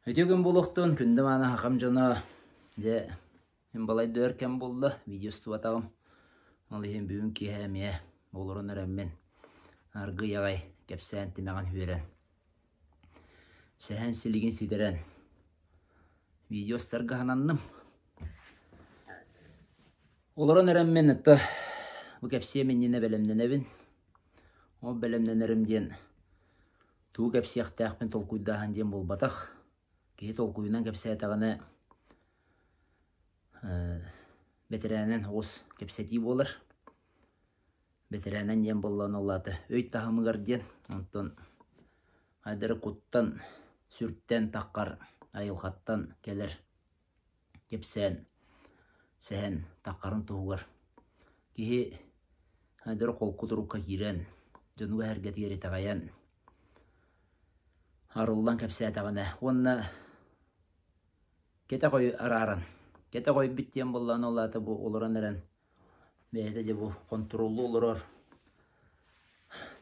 Өтегін болуқтың күнді маны хақам жона де балай дөркен болды видеосту атағым. Ол ехен бүгін кейхәмие олырын әрәммен арғы яғай кәпсән тімеған хүйерен. Сәхән сілігін сидерен видеостарға хананным. Олырын әрәммен ұтты бұл кәпсия меннені бәлемденебін. Ол бәлемденерімден туу кәпсияқтақпен толкуйдағын ден бол батақ. Кейі толкуйынан кәпсия тағыны бәтірәнен оғыз кәпсәті болыр. Бәтірәнен ден болуын олаты өйт тағымығар ден. Онтын айдары құттан, сүрттен таққар, айылғаттан келер кәпсән, сәхен таққарын тұғығар. Кейі айдары қол құтырыққа керен, жонуға әргет ері тағаян. Арылдан кәпсия тағыны. Онына кете қой араран. Кете қой біттен болуын олаты бұл олыран әрін. Бәйті де бұл контроллы олырар.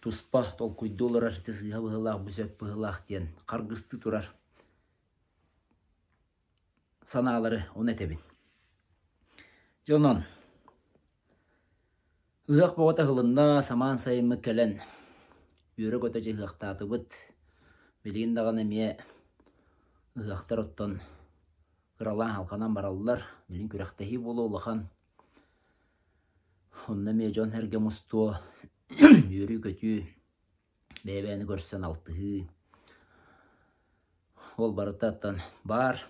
Туспа толкуйды олырар. Тізгіға бұғылақ, бүзөк бұғылақ ден. Қарғысты тұрар. Саналары он әтебін. Жонон. Үғақ бағыта ғылында саман сайымы кәлін. Үйрі көті жығақтаты бұд. Білген дағаны ме ұғақтар оттан ғыралан халқанан баралылар. Білін күрәқтәхи болу олыған. Онна ме жон әрге мұстуы үйрі көті бәйбәні көрсен алтығы. Ол барытаттан бар.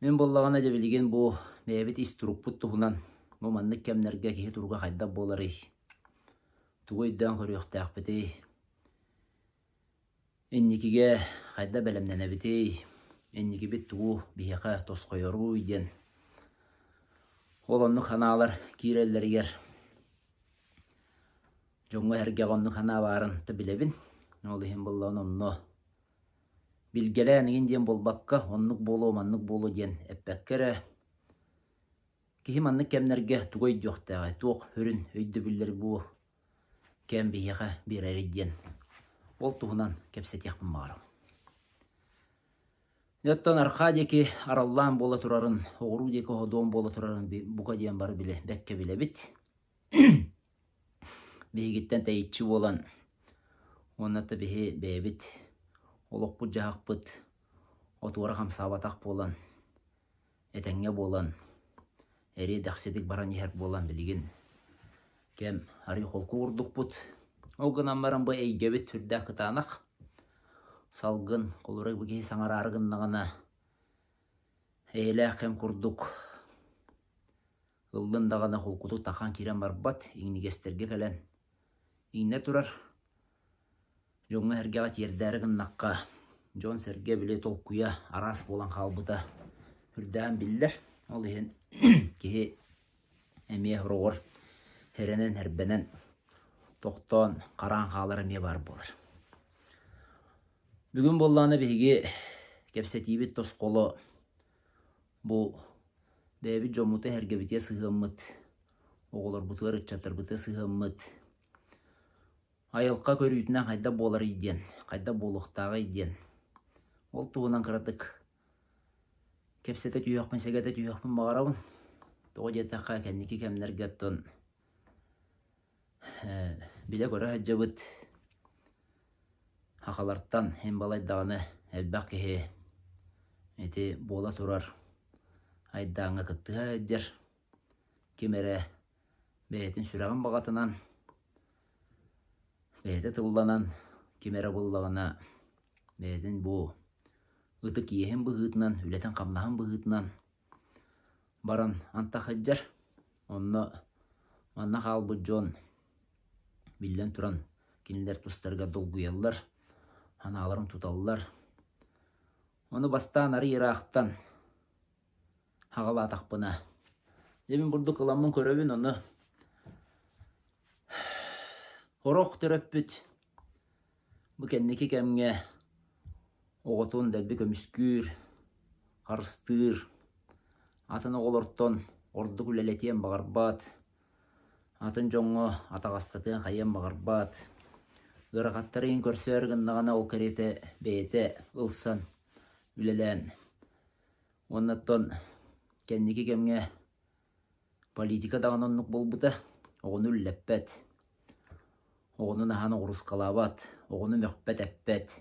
Мен боллағана да білген бұл бәйбет истұрып бұттығынан. Бұл маннық кәмнерге кейі тұрға қайдап болары. Туғойдан көріқтәқ бітей. Энникиге қайда бәлемнен әбітей. Энники бит туғу бейеқа тос қойыру үйден. Ол онны қаналар кейреллергер. Жоңға әрге онны қана барын білебін. Ол ехен болуын онны. Білгеләнеген ден болбаққа оннық болу, маннық болу ден әппәккері. Кейі маннық кәмнерге туғой жоқтағы. Туқ хүрін өйді білдер бұл кәм бейеқа бір әріден. Ол туғынан кәпсет яқпын мағарым. Яттан арқадеки араллан бола тұрарын, оғыру декі ходуын бола тұрарын бұға дейін бары біле, бәкке біле біт. Бейгеттен тәйітші болан, онаты бейі бәйбіт, олық бұд жағақ бұд, отуары қамсабатақ болан, әтәңе болан, әрі дәқседік баран ехер болан білген. Кәм ари қолқы ұрдық бұд. Оғынан баран бұл әйгебет түрді қытанақ. Салғын, қолырай бұл кей саңар арғыннағына әйлі әқем күрдік. Ұлдындағына қолқұтық таққан керен бар бат, еңнігестерге кәлін. Еңне тұрар. Жоңы әргеға тердәрігін наққа. Жон сәрге біле толқуя арас болан қалбыта. Үрдән білдер. Ол еген кей әме ұрығыр. Хәренен әрбенен. Тоқтан қаран қалары ме бар болыр. Бүгін болланы бейге кәпсетейбет тос қолы. Бұл бәйбіт жомуты әрге біте сығымыд. Оғылар бұтығар үтчатыр бұты сығымыд. Айылқа көрійтінен қайда болар иден. Қайда болуқтағы иден. Ол туғынан қыратық. Кәпсеті түйіқпен, сәгеті түйіқпен бағарауын. Тоғы детаққа кәнекі кәмнерге аттын. Біле көрі әджабыт. Хақаларттан hem балайдағыны әлбәқ кеге әті бола тұрар. Айдағыңа күттіға әджер. Кемері бәйетін сүрағын бағатынан. Бәйті тылланан кемері боллағына бәйетін бұл. Үті киехін бұғытынан, үлетін қамнағын бұғытынан. Баран антақ әджер. Онны манна қалбы жон. Білден тұран кенілер тұстарға долгуялар. Аналарым тұталылар. Оны бастан ары ерақтан хағала атақпына. Дебін бұрды қыламын көрөбін оны. Ороқ түрөппіт. Бұл кәннекі кәмге оғытын дәлбі көміскүр, қарыстыр. Атын оғылырттан орды күлелетен бағарбат. Атын жоңы атағастатын қайын бағарбат. ырақаттарын көрсөргін нағана ол керете бейте ылсан үлелен. Оннаттон кенники кемге политика дағанонлық болбыта, оғыны үлләппәт, оғыны наханы ғұрыс қалабат, оғыны мөқпәт әппәт,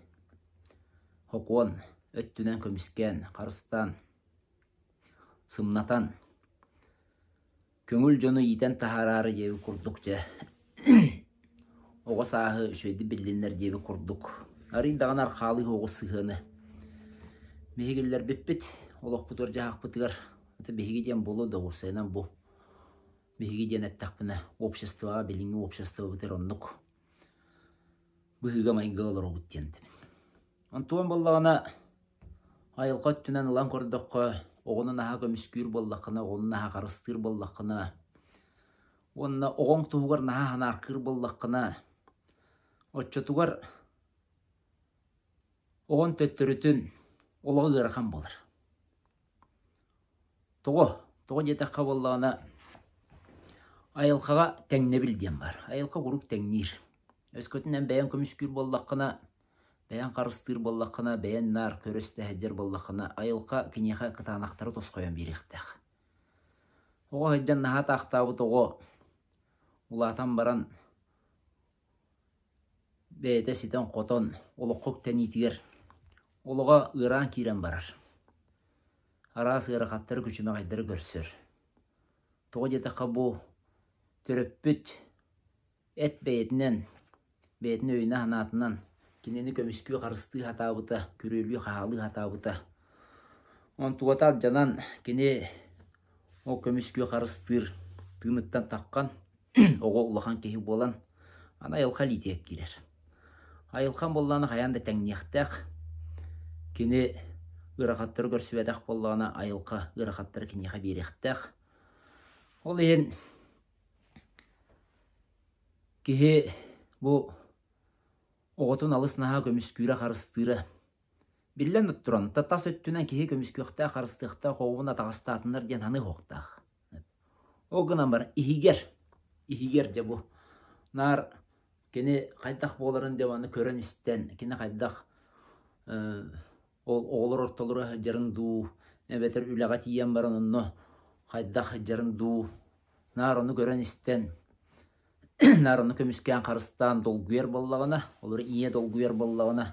хоқуан өттінен көміскен, қарыстан, сымнатан, көңіл жоны итен тахарары дебі құрдық жа. Оға сағы үшөйді білденлер дебі құрдық. Арыйдаған арқалы оғы сығыны. Бейгелер беппет, олық бұтыр жағақ бұтығар. Бейгеден болу да осайынан бұл. Бейгеден әттақпына обществоға, білінгі общество бұтыр онлық. Бұғыға майғы олар оғыттенді. Антуан боллағына айылға түнен ұлан көрдіққа, оғының аға көміскүйір боллақына, оғының аға қарыстыр боллақына, онына оғың тұғығар наға ханарқыр боллақына, отчатугар оғын төттірітін олығы ғырқан болыр. Тоғы жетаққа боллағына айылқаға тәңне білден бар. Айылқа ғұрық тәңнер. Өскөтінен бәйін көміскүр боллақына, бәйін қарыстыр боллақына, бәйін нар көрісті әдер боллақына айылқа кенеға қытанақтары тосқойын беректәқ. Оғы ғыджан наға тақтабы тоғы улатан баран бәйті ситен қотон, олық тәнитігер, олыға ұран кейрен барар. Арас ұрақаттары күшіме қайдары көрсір. Тоғы жетіққа бұл түріппіт әт бәйтінен, бәйтін өйіне ханатынан, кенені көміскүй қарысты хатабыта, күрелі қағалы хатабыта. Он туғатал жанан кене о көміскүй қарыстыр тығыныттан таққан, оғы ұлақан кейі болан, ана елқа литек келер. Айылхан болланы қаянда тәңнектәқ, кені ұрақаттыр көрсібәдәқ болланы айылқа ұрақаттыр кенеға беректәқ. Ол ең кейі бұл оғытын алысынаға көміскүйрі қарыстыры. Білден ұттыран, тас өттінен кейі көміскүйіқта қарыстықта қоғына тағыстатыныр ден аны қоқтақ. Оғынан бар, ихигер же бұл. Нар кені қайдақ боларын деп аны көрін істен, кені қайдақ оғылыр орталыры жарынду, бәтір үліға тиен барын оны қайдақ жарынду, нар оны көрін істен, нар оны көміскен қарыстан долгуер боллағына, олары ие долгуер боллағына,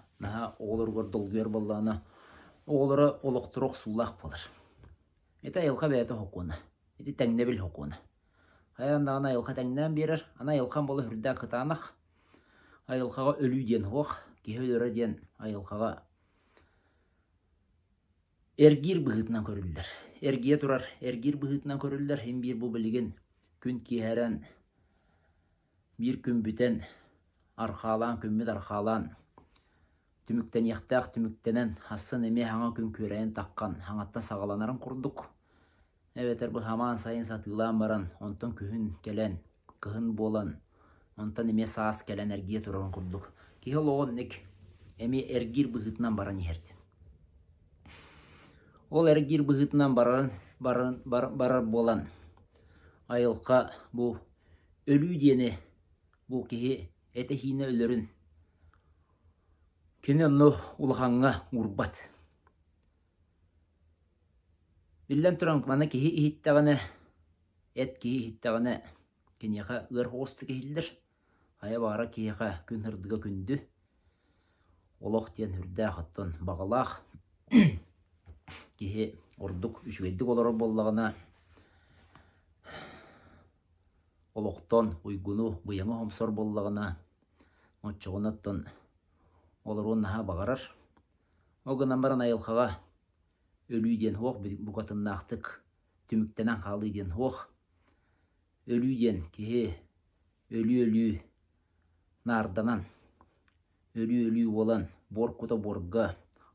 оғылыр ғыр долгуер боллағына, оғылыры олықтырық сулақ болыр. Еті айылға бәйті хокуына, еті тәңне біл хокуына. Аяндағына айылға тәңнен берір, ана айылған болы хүрді қытанақ, айылқаға өлі ден оқ, кеге өлірі ден айылқаға әргер бұғытынан көрілдір. Әрге тұрар, әргер бұғытынан көрілдір, hem бір бұл білген күн кейәрен, бір күн бүтен арқалан, күнмет арқалан, түміктен яқтақ, түміктенен асын еме хаңа күн көрәйін таққан, хаңаттан сағаланарын құрдық. Әбетер бұл хаман сайын сатылан баран, онтан күхін келен, күхін болан, онтан еме саас келен әрге тұрарын құрдық. Кейі оғын нек әме әргер бұғытынан баран ерді. Ол әргер бұғытынан барар болан. Айылқа бұл өлі дені бұл кейі әті хейіне өлірін. Кені оны ұлғанға ұрбат. Білден тұран мана кейі ихиттағаны, әт кейі ихиттағаны кенеға ұр қосты кейілдір. Ая бағара кейіға күн hırdıға күнді. Олық ден хүрді ақтын бағалақ. Кейі ұрдық үшігедік олары боллағына. Олықтан ұйгыну бұяңы хомсор боллағына. Отчығынаттан оларын наға бағарар. Оғынан баран айылқаға өлүйден хоқ, бұқатын нақтық түміктенен қалыйден хоқ. Өлүйден кейі өлі нарданан, өлі болан, бор құта борға,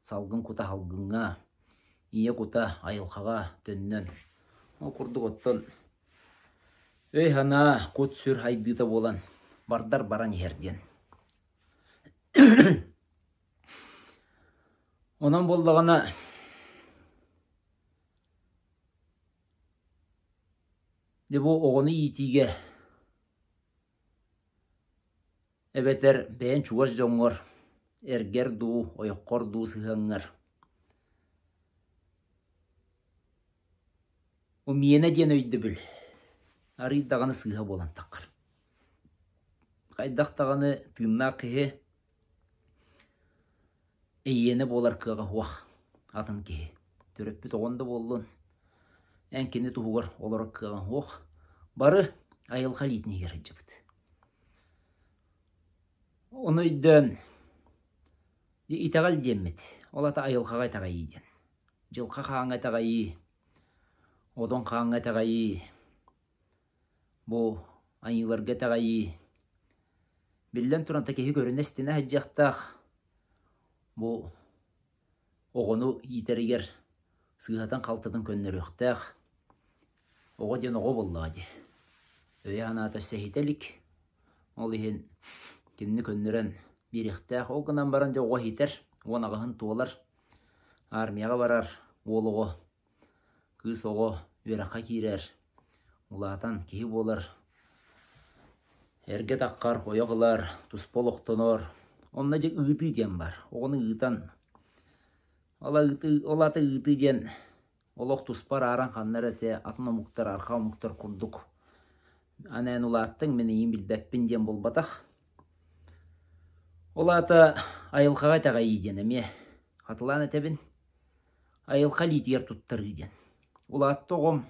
салғын құта халғынға, ие құта айылқаға төннен. О құрдық оттан, өй хана құт сүр хайдыта болан, бардар баран ерден. Онан болдағына де бұл оғыны етіге Ebeter ben çuvaş joңor, erger du, oyokkor du sıhыңır. O miyene diyen öydü bül. Arı dağını sıha bolan takır. Kaydak dağını tığına kıhe, eyene bolar kığa huaq, atın kıhe. Töröppü toğanda bollun. Enkini tuğur olarak kığa huaq. Barı ayılға litini yer cıbıt. Onu öydün итағал деммет. Олата айылқаға тағайы ден. Жылқа қағанға тағайы, одон қағанға тағайы, бұ айыларға тағайы. Білден тұран тәкеғі көрінестіне әджіқтақ, бұ оғыну итерігер сығатан қалтыдың көннері өқтақ. Оғы ден оғы боллады. Өйе анаты сәхетелік, ол ехен кенні көннерін беректәк, ол гынан баран жоға хитер, онағығын туылар, армияға барар, олығы, кыз оғы өраққа кейрер, ұлатан кейі болар, әрге таққар, ойығылар, тұспол оқтынор, онына жек ұйты ден бар, оғыны ұйтан, олаты ұйты ден, олық тұспар аран қаннар әте, атына мұқтар, арқа мұқтар күрдік, анайын ұлаттың мені ең білбәппін ден болбатақ. Олата айылқаға тағай еден, әме қатылан әтебін айылқа литер тұттыр еден. Олатты оғым,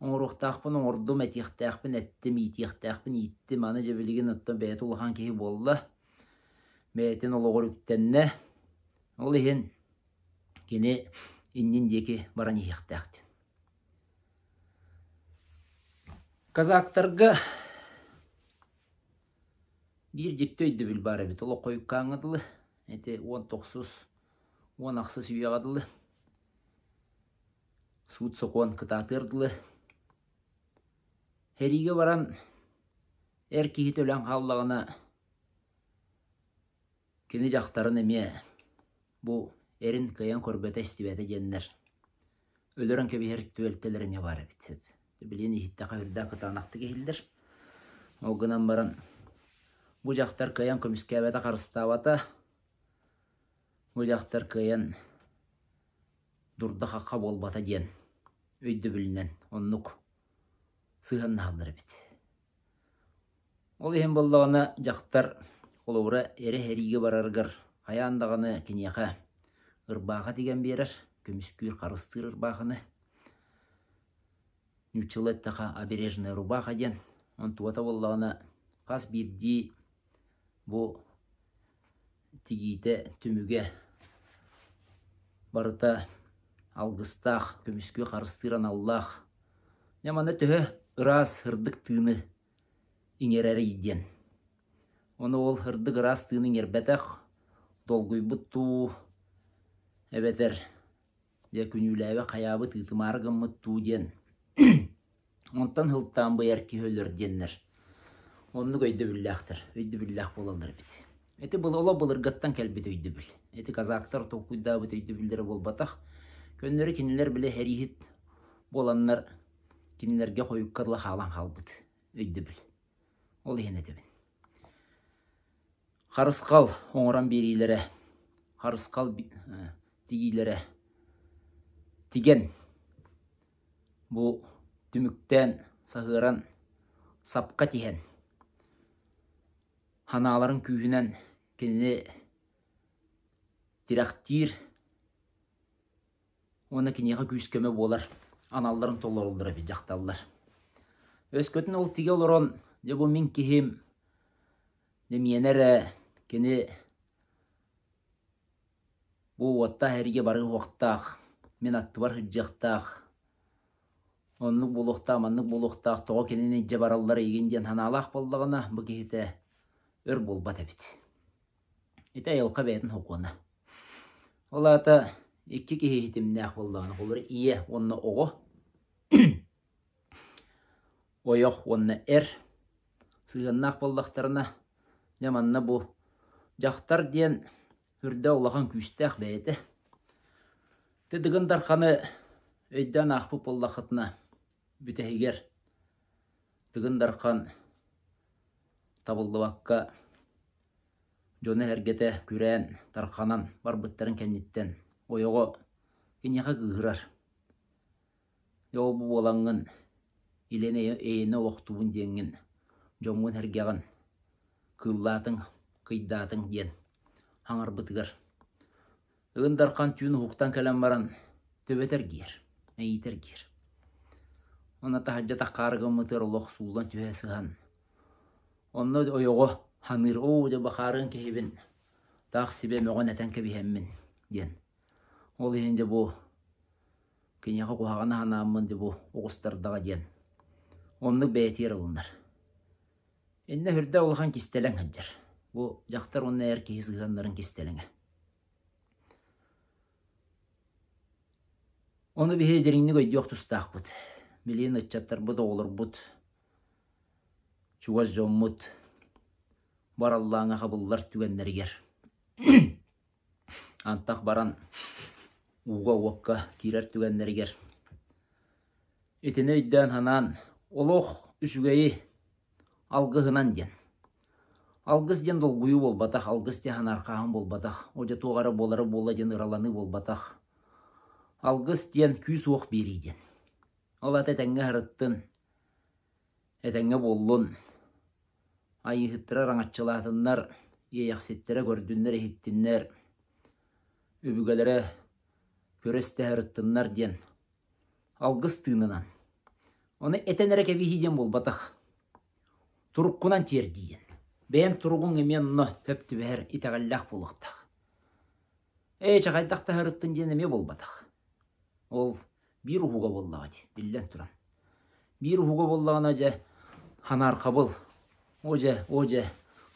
оңырықтақпын, оңырдым, әтеқтақпын, әттім, итеқтақпын, иттім, аны жебілген ұттым бәйті ұлған кейі болды. Бәйтін олығыр үттенне, ол ехен кені иннен деке баран ехтақтын. Казақтарға bir jikti öydü bil bari bit. Ola koyup kaňadyly. Ete 19 10 aksız üýagadyly. Suut sokuan kıtatırdyly. Herige baran erkihit ölen hallagına kini jaktarın eme bu erin kıyan korbete istibete genler. Ölörün kebi her tüvelteler eme bari bit. Bilin ihittaka hürda kıtanaktı gehildir. O gınan baran bu jaktar kıyan kömüskebete karıstavata, bu jaktar kıyan durda haqqa bolbata diyen öydü bilinen onnuk sığan nalları bit. Ol hem bollağına jaktar oluvra ere herige barargar, hayandağını kinyaqa ırbağa digen berer, kömüskür karыстır ırbağını. Nüçülettaqa aberejne ırbağa diyen, on tuata bollağına kas birdi bu tigite tümüge barıta algыстaq kömüskü karıstıran Allah yamanı töhü ıras hırdık tığını inerere idyen. Onu ol hırdık ıras tığını inerbetaq dolguy buttu ebeter ya künülewe kayabı tığtımargın muttu diyen. Ondan hılttan bu erki hölür diyenler. Onu öydü billahtar. Öydü billah bolalır bit. Eti ola bulırgattan kelbet öydü bil. Eti kazaktar tokuyda bit öydü billeri bolbataq. Könleri kiniler bile herihit bolanlar kinilerge koyuk kadla halan kalbıt. Öydü bil. Ol ehen etebin. Karıskal oňuran berilere. Karıskal tigilere. Tigen. Bu tümükten sahıran sapka tihen. Hanaların kühünen kendine direktir ona kinyağa küskeme bolar. Analların tollar oldıra bir jaktallar. Öskötün ol tige oloron de bu min kihim de miyenere kene bu vatta herige barı vaqtaq men attı var hıjjaqtaq onluk buluqtaq manluk buluqtaq toğa kenene jabarallar egendiyen hanalaq bollagına bu kihite ör bolbat ebit. Ite yılqa beytin hokuna. Ola ta iki kihitim näq bollagına olur iye onna oğu. Oyoq onna sığannaq bollaqtarına yamanna bu jaktar diyen hürde olağan küstaq beyte. Tedigin darqanı öйдән ақпып bollaqatna bütehiger. Tigin darqan tabıldı bakka Жона әргете күрән, тарқанан, бар бұттарын кәнеттен. Ойоғы кенеға ғығырар. Йол бұл олаңын, илене eyine олықтуын деңін. Жоңын әргеғын, кыллатын, кыйдатын ден. Хаңар бұтығыр. Ұғындарқан түйін хуқтан кәлем баран, төбетер гер, әйтер гер. Оны тахаджа таққарығы мұтыр олық сулан түйе сыған. Оны ойоғы ханыр оу жаба қарын кехебін. Тақ себе мөғін әтен кәбихеммін ден. Ол ехенде бұл кенеға қуағаны ханамын де бұл оғыстардағы ден. Оны бәйтер олындар. Энне хүрді олған кестелен хаджар. Бұл жақтар оны әр кейіз ғанларын кестелене. Оны бейе деріңні көйді оқтыстақ бұд. Білейін ұтчаттар бұд оғылыр бұд. Чуғаз жон мұд. Бар Allah'ına қабыллар түгенлергер. Антақ баран уға уаққа кирер түгенлергер. Етіне өйден ханан олық үшігейі алғығынан ден. Алғыз ден долғүйі бол батақ, алғыз ден арқағын бол батақ. Ода туғары болары бола ден ұраланы бол батақ. Алғыз ден күйс оқ бері ден. Олат әтәңге ғырыттын, әтәңге боллын. Айыхыттырар аңатчылатыннар, ейақсеттері көрдінлер ехеттінлер, өбігелері көресті әріттінлар ден. Алғыз тыынынан. Оны әтенері кәбейі ден бол батақ. Тұрыққынан тер дейін. Бәйім тұрғын емен ұны көпті бәр итағаллақ болықтақ. Чағайдақта әріттін ден еме бол батақ. Ол бір ұғуға боллаға де, білден тұран. Бір ұғуға боллағына же ханар қабыл. Оже,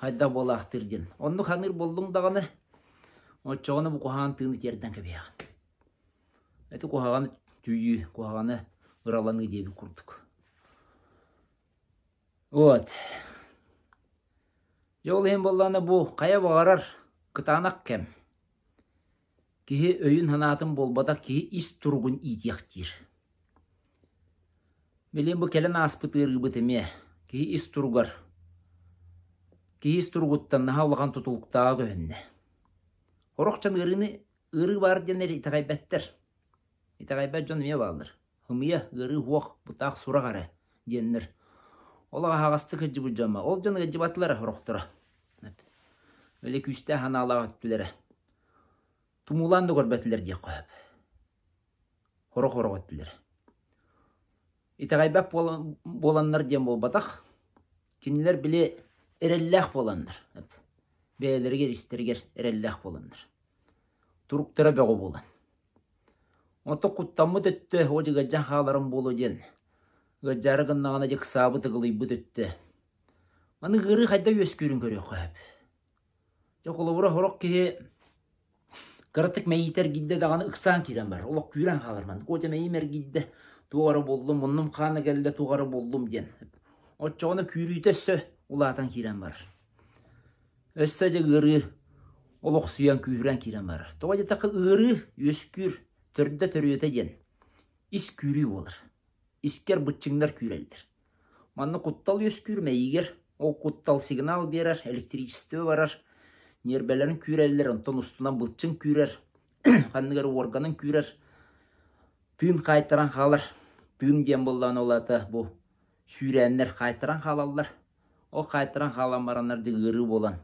қайда бола ақтырден. Оны қаныр болдың дағаны, отчағаны бұл қоғаны тыны терден көбейған. Әті қоғаны түйі, қоғаны ұраланы дебі құрдық. Жол ең болғаны бұл қая бағарар қытанақ кәм. Кеге өйін ханатын болбадақ кеге ис тұрғын итияқтир. Белен бұл кәлін аспытырғы бітіме, кеге ис тұрғар. Кейіс тұрғыттан нағалған тұтылықтағы көхінне. Орықчан ұры бар денер итағайбәттір. Итағайбәт жон ме балыр. Хымия ұры оқ бұтақ сұра қары денер. Олаға хағасты күджі бұджама. Ол жон күджі батылары орықтыра. Өлі күсті ханалаға өттілері. Тумуланды көрбәтілер де қойып. Орық өттілері. Итағайбәт боланлар ден бол батақ. Кенелер біле әрелләқ боландар. Бәлергер, істергер әрелләқ боландар. Тұрықтыра бәғу болан. Оты құттамы төтті, о жы ғаджан қағаларым болу ден. Ғаджары ғыннағына жек сабы тұғылый бұ төтті. Аны ғыры қайда өскөрін көре қойып. Жоқ олы бұра хорақ кеге ғырытық мәйітер гидді дағаны ұқсан керен бар. Олық күйрен қаларман. Қожа мәйімер гидді туғары болдым, мұнным қаны кәлді туғары болдым ден. Отчағыны күйрүйтесі улатан кирен бар. Өстәде ыры олық сүйен күйрен кирен бар. Тоға тақы ыры өскүр түрді түріеті ден. Ис күйрі болыр. Искер бұтчыңдар күйрелдір. Манны құттал өскүр мәйгер. Ол құттал сигнал берер, электричество барар. Нербелерін күйрелдер, онтан ұстынан бұтчың күйрер. Қанығыр органын күйрер. Тын қайтыран қалар. Тын ден болдан олаты бұл сүйренлер қайтыран қалалар. О қайтыран қалан баранларды ғыры болан.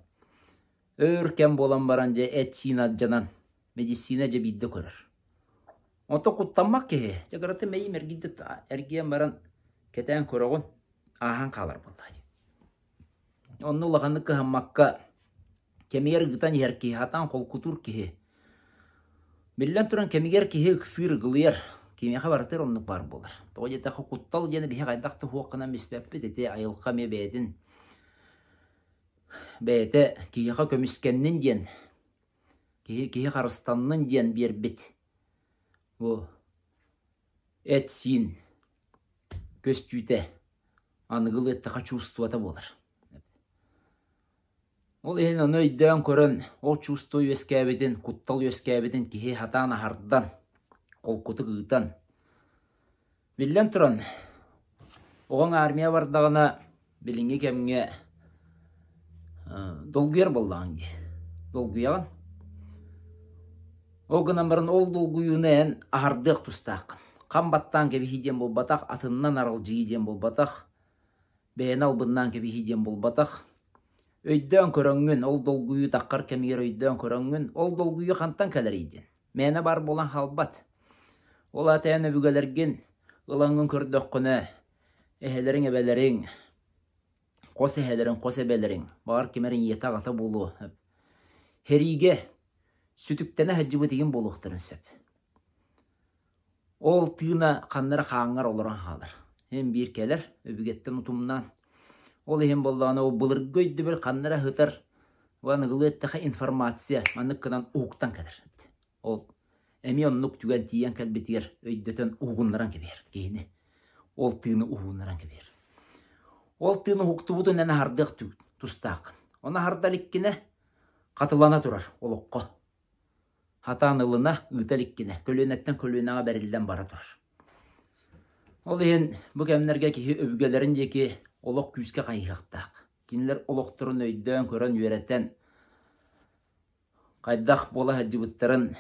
Өркен болан баран же әтсина жанан, медицина же бидді көрір. Онты құттанмақ кеге, жағыраты мәйім әргейді әргейен баран кетен көріғын ахан қалар болды. Онны ұлағаны қығаммаққа кемегер ғытан ерке, хатан қол күтір кеге. Білден тұран кемегер кеге қысыр ғылыер, кемеға баратыр онны бар болар. Тоғы жетақы құттал жені бейе қайдақты хуақынан беспәппі дете айылқа ме бәйдің. Бәйті кейіға көміскеннің ден, кейі қарыстанның ден бер біт. Әт син көз түйті анығыл әттіға чувствата болар. Ол ең оны өйден көрін, ол чувство өскәбетін, құттал өскәбетін кейі хатан ағардан, қол құты ғыйтан. Білден тұран, оған армия бардағына біліңе кәміңе долгер болдағын де. dolguyan. O gınamların ol dolguyunu en ahardıq tustaq. Qambattan kebi hidyen bol bataq, atından aralcı hidyen bol bataq, beğen albından kebi hidyen bol bataq. Öydön köröngün, ol dolguyu taqqar kemiger öydön köröngün, ol dolguyu qantan keler hidyen. Mene bar bolan halbat. Ol atayan öbügelergin, ılangın kördöqqüne, ehelerin ebelerin, qos ehelerin, qos ebelerin, bağır kemerin yeta ata bolu. Herige, sütüktene hacıbı degin boluqtırın söp. Ol tığına qanlara qağıngar oluran qalır. Hem bir keler, öbügetten utumdan. Ol hem bollağına o bılır göydü bel qanlara hıtar. Van gılıttaqa informasiya, manıkkıdan uğuktan keler. Ol, emi onnuk tügen tiyen kelbetiger, öydöten uğunlaran keber. Geyini, ol tığını uğunlaran keber. Ol tığını uğuktu budu nene hardıq tustaqın. Ona hardalikkine qatılana durar, oluqqa. Hatan ılına ıtalikkine, kölünetten kölüneğe berilden bara durur. Ol eğen bu kemlerge ki öbügelerindeki oluq küske qayıqtaq. Kinler oluqturun öydön körön yöreten qaydaq bola hacıbıttırın.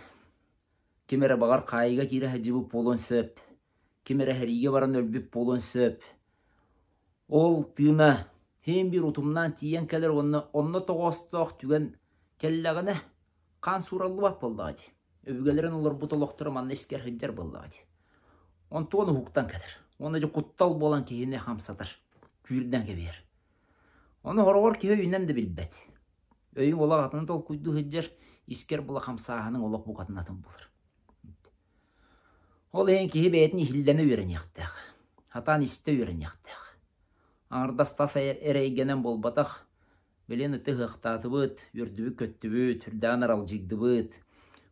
Kimere bağır qayıga kiri hacıbı bolon söp. Kimere herige baran ölbüp bolon söp. Ol tığına hem bir utumdan tiyen keler onna toğastoq tügen kelleğine kan surallı bak boldadı. Öbügelerin olur bu toloqtırım anna isker hıccar boldadı. Ontu onu huktan keler. Onu kuttal bolan kehine hamsatar. Kürden keber. Onu horor ki höyünden de bilbet. Öyün ola atını tol kuydu hıccar isker bola hamsahanın olaq bu katın atın bulur. Ol en kehi beyetini hillene öğren yaktaq. Hatan iste öğren yaktaq. Ağırdas ereygenen bol bataq. Belen ıtı hıqtatı bıt, ürdübü köttü büt, hürdan aralcıgdı bıt.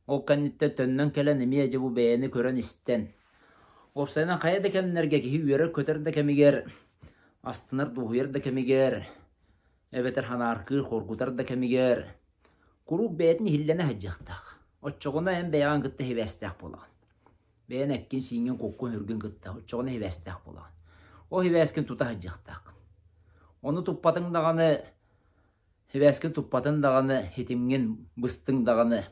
O kannitte tönnen kelen emiyece bu beyeni kören isten. Opsaynan kaya da kemlerge ki üyerer köter de kemiger. Astınar duhuyer da kemiger. Ebeter hanarkı korkutar da kemiger. Kuruk beyetini hillene hıccıqtaq. Oççoğuna en beyan gıttı hivestaq bolağın. Beyan ekkin singen kokkun hürgün gıttaq. Oççoğuna hivestaq bolağın. O hiveskin tuta hıccıqtaq. Onu tuppatın dağını heveskin tuppatın dağını, hetimgin bыстың dağını.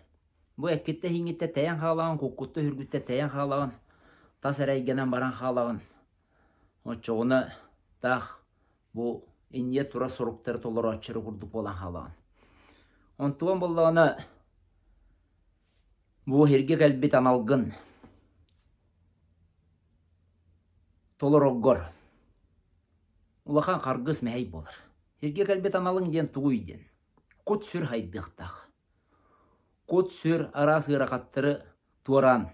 Bu ekkitte hingitte teyen halağın, kokkutta hürgütte teyen halağın, tas ereygenen baran halağın. O çoğuna dağ bu inye tura sorukları toları açırı kurduk olan halağın. Ontuğun bollağına bu herge kalbit analgın, tolar oggor. Ulaqan qargız mehey bolır. Herge kalbet analın den tuğuyden. Kut sür haydықтaq. Kut sür aras ıraqattırı tuaran.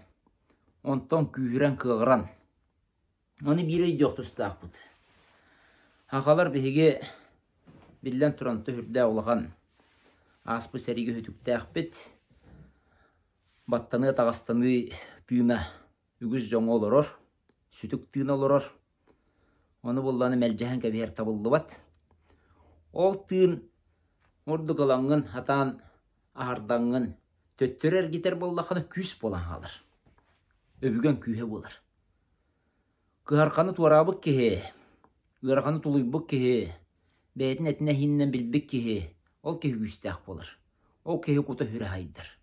Onton kүйірен kığıran. Onu biri yoqtustaq bud. Haqalar behege billen turantı hürdə olağan. Aspı serigi hütüktaq bit. Battanı tağastanı tığına ügüz joң oloror. Sütük tığına oloror. Onu bollanı melcehen kebiher tabıllı bat. Ol tığın ordu kılangın, hatan ahardangın, töttürer gider bollaqını küs bolan alır. Öbügen kühe bolar. Kıharkanı tuarabık kehe, ırakanı tuluybık kehe, beytin etine hinnen bilbik kehe, ol kehe küstaq bolar. O kehe kutu hüre haydır.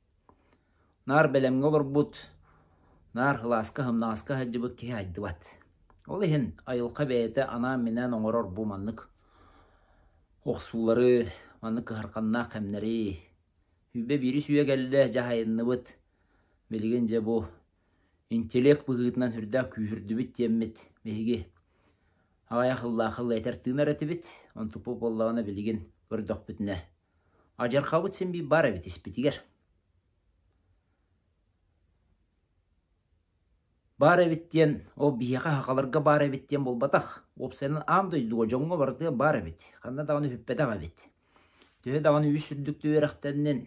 Nar belemge olur but, nar hılaska hımnaska hacıbık kehe haydı bat. Ol ehin ayılqa beyete ana minen oңoror bu manlık. Oqsuları, manlık kıharkanna kemleri. Hübe biri süye geldi jahayınны bıt. Bilgence bu intelek bıgıtından hürda kühürdü bit yemmit. Mehigi. Ağaya hılla eter tığınar eti bit. On tupu bollağına bilgin gördük bitine. Acar xabıt sen bir bara bit ispitiger. Bara bit diyen, o biyaqa haqalarga bara bit diyen bol bataq. Opsaynan amdoydu o jonga barıtıya bara bit. Qanda dağını hüppede bit. Tühe dağını üsürdük tüveraqtenden.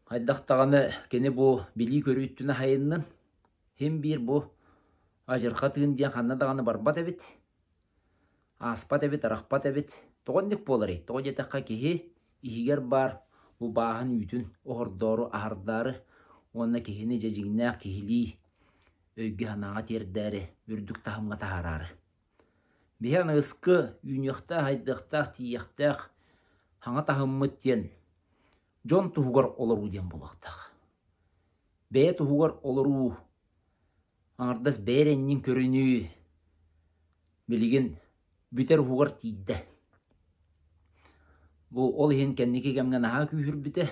Haydaq dağını kene bu bili körüttüne hayınnan. Hem bir bu ajarqa tığın diyen qanda dağını barbat ebit. Aspat ebit, araqpat ebit. Toğandik bolar et. Toğan jetaqqa kehe ihiger bar. Bu bağın ütün oğurdoru ahardarı. Onna kehene jajigna kehili. Ögge hanağa terderi. Ürdük tahımga tahararı. Bihan ıskı, ünyaqta, haydaqta, tiyaqta, hanga tahımmıt diyen. Жон туһугар олору ден болақтақ. Бәе туһугар олору аңардас бәреннин көріні білген бүтер уһугар тиидді. Бұл ол ехен кәннеке кәмген аға күйір біті.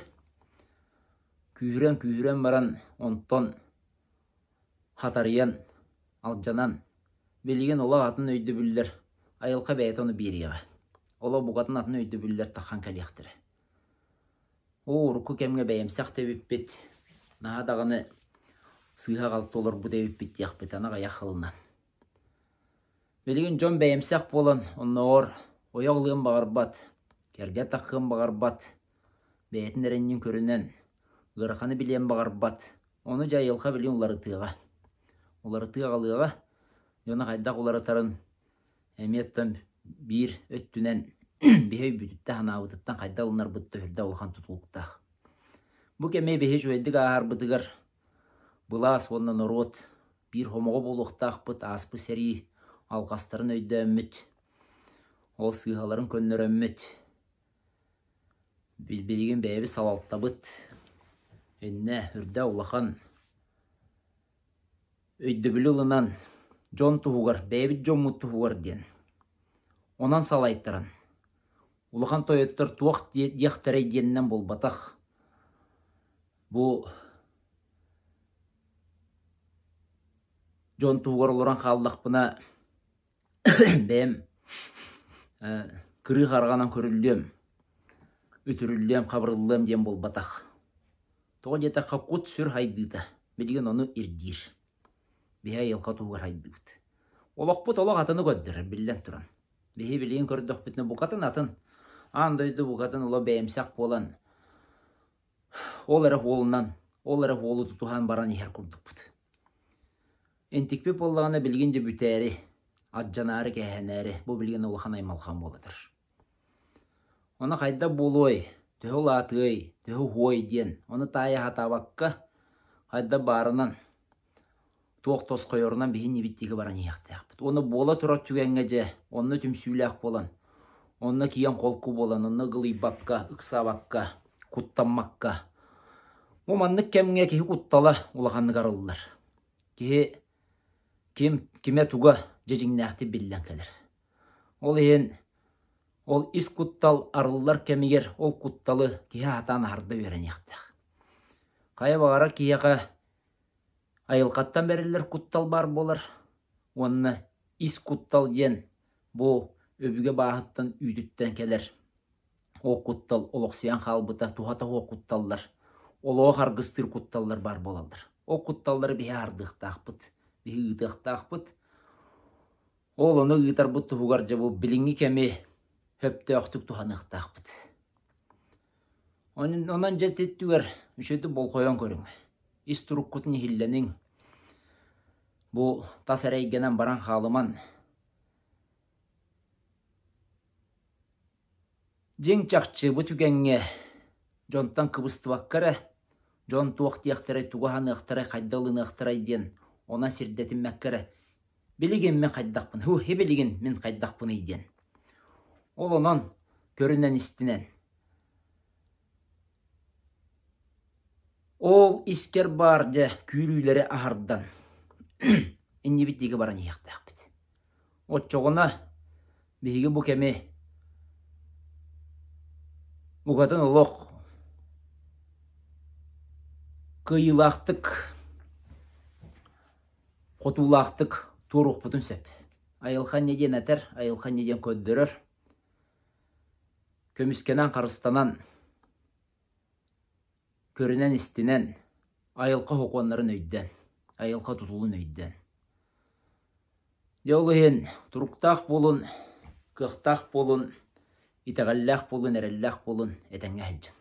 Күйірен баран онтон хатариян алжанан білген ола атын өйді білдер. Айылқа бәйет оны береға. Ола бұғатын атын өйді білдер таққан кәлияқтыры. О, ұрықы кәмге бәйімсақ тәуіппет. Наға дағаны сыйға қалыпты олар бұ тәуіппет яқпет анаға яқылынан. Білген жон бәйімсақ болан, онна ор, ояғылығын бағарбат, керге таққығын бағарбат, бәйетін әреннен көрінен, ғырақаны білен бағарбат, оны жайылға білен олары тыға. Олары тыға қалыға, жоны қайдақ олары тарын, әметтен бір өттінен бейі бүтітті ханауыттан қайда олынар бұтты үрді олған тұтылықтақ. Бұ кәме бейі жөйдік ағар бұтығыр, бұлас оннан орот, бір хомоғы болуқтақ бұт аспы сәрі алқастарын өйді өмміт, ол сыйғаларын көннер өмміт. Білбелеген бәйбі салалта бұт, өнне үрді олақан өйді білі ұлынан жон тұғығар, бәйбі жон мұт тұғығар ден. Онан салайттырын. Улахан тойоттар туақ дияқтары деннен бол батақ. Бұ жон туғар оларан қалдақпына бәйім кірі қарғанан көрілдем, өтірілдем, қабырылдем ден бол батақ. Тоға дета қаққут сүр хайдыда, білген оны ирдир. Бейі елқа туғар хайдыд. Олақ бұт олақ атыны көддір, білден тұран. Бейі білген көрдіқ бітіне бұқатын атын. Андойды бұқатын ола бәйімсақ болан. Ол әрі олынан, ол әрі олы тұтуған баран ехер күрдік бұд. Энтікпе болағына білгенде бүтәрі, аджанары кәхәнәрі, бұл білген олақан аймалған боладыр. Оны қайда болуй, төхі латығай, төхі хой ден, оны тайы хатабаққа, қайда барынан, тоқ тос қойырынан бейін небеттегі баран ехті. Оны бола тұрат түгенге же, оны түмсүйләқ болан. Онна киян қолқу болан, онна ғылайбаққа, ұқсабаққа, құттамаққа. Оманны кәмге кеге құттала олағанны қарылылар. Кеме туға жежіңнәқті білден кәлір. Ол ең, ол іс құттал арылылар кәмегер, ол құтталы кеге атан арды өрен яқтақ. Қайы бағара кеге айылқаттан бәрілер құттал бар болар. Онны іс құттал ден, бұл өбіге бағыттан үйдіттен келер. О құттал, олықсиян қалбыта, туғата о құтталдар. Олығы қарғыстыр құтталдар бар болалдар. О құтталдар бейі ардықтақпыт, бейі ұдықтақпыт. Ол оны ұйтар бұт тұғығар жабу біліңі кәме хөпті өқтік туғанықтақпыт. Онан жәттеттігер үшеті бол қойан көрің. Ис тұрық құтын хилленің бұл тас әрейгенен баран қалыман Жең чақчы бұ түгенге жонтан кыбысты баққары, жон туақты яқтырай, туғаны яқтырай, қайдалыны яқтырай ден, она сирдетім мәккәрі. Білеген мен қайдақпын, білеген мен қайдақпынейден. Ол онан көрінен істінен. Ол искер барды күйрүйлері ағардан. Инне біттегі баран яқтақ біт. От жоғына бейге бұ кәме Бұғатын ұлық қиылақтық, қотулақтық тұруқ бұтын сөп. Айылхан неден әтір, айылхан неден көддірір. Көміскенен қарыстанан, көрінен істінен, айылқа хоқуанларын өйден, айылқа тұтулын өйден. Деолығын тұруқтақ болын, қықтақ болын, итағаллақ болын, әрәллақ болын, әтәңе әджін.